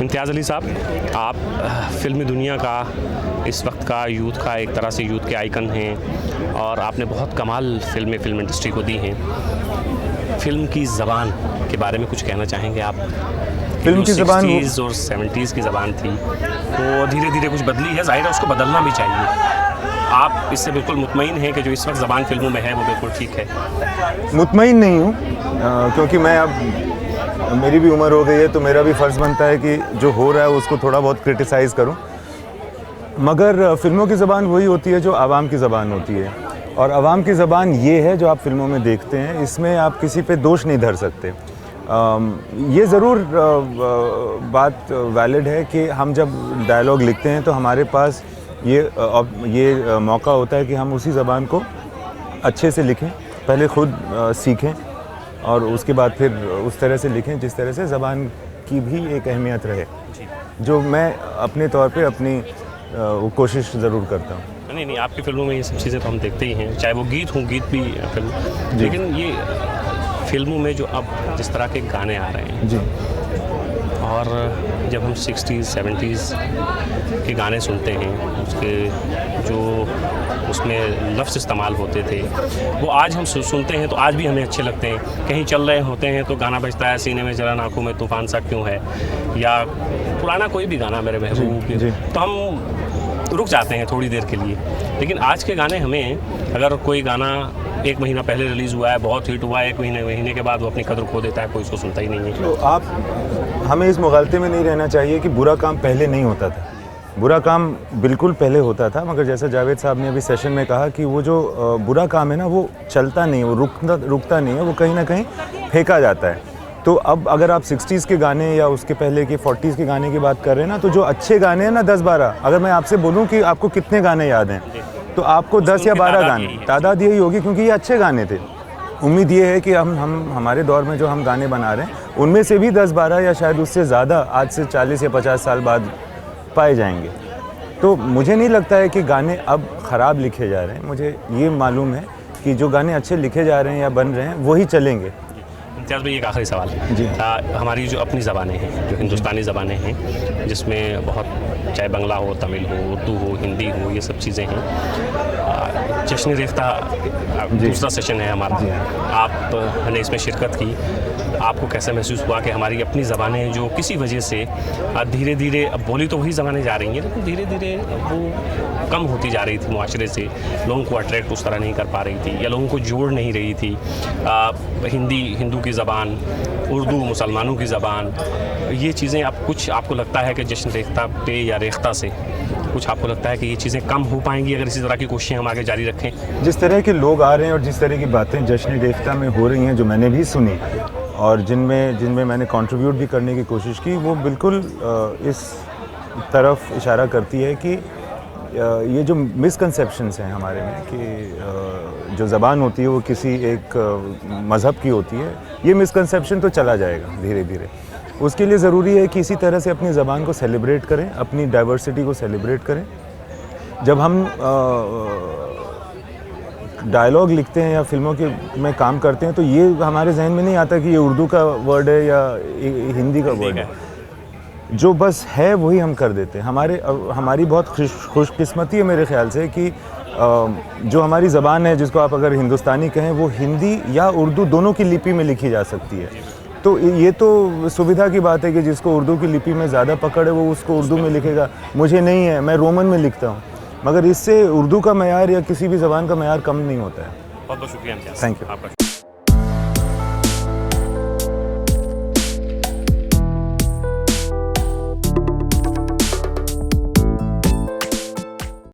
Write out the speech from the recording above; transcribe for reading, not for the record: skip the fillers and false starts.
इम्तियाज़ अली साहब, आप फ़िल्मी दुनिया का इस वक्त का यूथ का एक तरह से यूथ के आइकन हैं और आपने बहुत कमाल फिल्म इंडस्ट्री को दी हैं। फ़िल्म की ज़बान के बारे में कुछ कहना चाहेंगे आप? फिल्म की ज़बान 60s और 70s की ज़बान थी, तो धीरे धीरे कुछ बदली है, ज़ाहिर है उसको बदलना भी चाहिए। आप इससे बिल्कुल मुतमईन हैं कि जो इस वक्त ज़बान फिल्मों में है वो बिल्कुल ठीक है? मुतमईन नहीं हूँ, क्योंकि मैं अब मेरी भी उम्र हो गई है, तो मेरा भी फ़र्ज़ बनता है कि जो हो रहा है उसको थोड़ा बहुत क्रिटिसाइज़ करूँ। मगर फ़िल्मों की ज़बान वही होती है जो आवाम की ज़बान होती है, और आवाम की ज़बान ये है जो आप फ़िल्मों में देखते हैं। इसमें आप किसी पे दोष नहीं धर सकते। ये ज़रूर बात वैलिड है कि हम जब डायलॉग लिखते हैं तो हमारे पास ये मौका होता है कि हम उसी ज़बान को अच्छे से लिखें, पहले ख़ुद सीखें और उसके बाद फिर उस तरह से लिखें जिस तरह से ज़बान की भी एक अहमियत रहे, जो मैं अपने तौर पे अपनी कोशिश ज़रूर करता हूँ। नहीं, आपकी फ़िल्मों में ये सब चीज़ें तो हम देखते ही हैं, चाहे वो गीत हों, गीत भी फिल्म, लेकिन ये फ़िल्मों में जो अब जिस तरह के गाने आ रहे हैं जी, और जब हम 60s 70s के गाने सुनते हैं, उसके जो उसमें लफ्ज़ इस्तेमाल होते थे वो आज हम सुनते हैं तो आज भी हमें अच्छे लगते हैं। कहीं चल रहे होते हैं तो गाना बजता है, सीने में जलन आँखों में तूफ़ान सा क्यों है, या पुराना कोई भी गाना मेरे महबूब, तो हम रुक जाते हैं थोड़ी देर के लिए। लेकिन आज के गाने हमें, अगर कोई गाना एक महीना पहले रिलीज़ हुआ है, बहुत हिट हुआ है, एक महीने के बाद वो अपनी कदर खो देता है, कोई इसको सुनता ही नहीं है। तो हमें इस मुगालते में नहीं रहना चाहिए कि बुरा काम पहले नहीं होता था। बुरा काम बिल्कुल पहले होता था, मगर जैसा जावेद साहब ने अभी सेशन में कहा कि वो जो बुरा काम है ना, वो चलता नहीं, वो रुकता नहीं है, वो कहीं ना कहीं फेंका जाता है। तो अब अगर आप 60s के गाने या उसके पहले के 40s के गाने की बात कर रहे हैं ना, तो जो अच्छे गाने हैं ना 10-12, अगर मैं आपसे बोलूं कि आपको कितने गाने याद हैं, तो आपको 10 या 12 गाने, तादाद यही होगी, क्योंकि ये अच्छे गाने थे। उम्मीद ये है कि हम हमारे दौर में जो हम गाने बना रहे हैं उनमें से भी 10-12 या शायद उससे ज़्यादा आज से 40 या 50 साल बाद पाए जाएंगे। तो मुझे नहीं लगता है कि गाने अब ख़राब लिखे जा रहे हैं। मुझे ये मालूम है कि जो गाने अच्छे लिखे जा रहे हैं या बन रहे हैं वही चलेंगे। इम्तियाज़ भाई, एक आखिरी सवाल है जी। हमारी जो अपनी ज़बानें हैं, जो हिंदुस्तानी ज़बानें हैं, जिसमें बहुत, चाहे बंगला हो, तमिल हो, उर्दू हो, हिंदी हो, ये सब चीज़ें हैं। जश्न रेख्ता दूसरा सेशन है हमारा, आपने इसमें शिरकत की, आपको कैसा महसूस हुआ कि हमारी अपनी ज़बानें जो किसी वजह से धीरे धीरे, अब बोली तो वही ज़बानें जा रही हैं, लेकिन धीरे धीरे वो कम होती जा रही थी मुआशरे से, लोगों को अट्रैक्ट उस तरह नहीं कर पा रही थी या लोगों को जोड़ नहीं रही थी। हिंदी हिंदू की ज़बान, उर्दू मुसलमानों की ज़बान, ये चीज़ें अब कुछ आपको लगता है कि जश्न रेख्ता पे या रेख्ता से कुछ आपको लगता है कि ये चीज़ें कम हो पाएंगी अगर इसी तरह की कोशिशें हम आगे जारी रखें? जिस तरह के लोग आ रहे हैं और जिस तरह की बातें जश्न रेख्ता में हो रही हैं, जो मैंने भी सुनी और जिनमें मैंने कंट्रीब्यूट भी करने की कोशिश की, वो बिल्कुल इस तरफ इशारा करती है कि ये जो मिसकंसेप्शंस हैं हमारे में कि जो ज़बान होती है वो किसी एक मज़हब की होती है, ये मिसकंसेप्शन तो चला जाएगा धीरे धीरे। उसके लिए ज़रूरी है कि इसी तरह से अपनी ज़बान को सेलिब्रेट करें, अपनी डाइवर्सिटी को सेलिब्रेट करें। जब हम डायलॉग लिखते हैं या फिल्मों के में काम करते हैं तो ये हमारे जहन में नहीं आता कि ये उर्दू का वर्ड है या हिंदी का वर्ड है। जो बस है वही हम कर देते हैं। हमारी बहुत खुशकिस्मती है मेरे ख्याल से कि जो हमारी ज़बान है, जिसको आप अगर हिंदुस्तानी कहें, वो हिंदी या उर्दू दोनों की लिपि में लिखी जा सकती है। तो ये तो सुविधा की बात है कि जिसको उर्दू की लिपि में ज़्यादा पकड़ है वो उसको उर्दू में लिखेगा। मुझे नहीं है, मैं रोमन में लिखता हूँ, मगर इससे उर्दू का मयार या किसी भी ज़बान का मयार कम नहीं होता है। बहुत बहुत शुक्रिया। Thank you.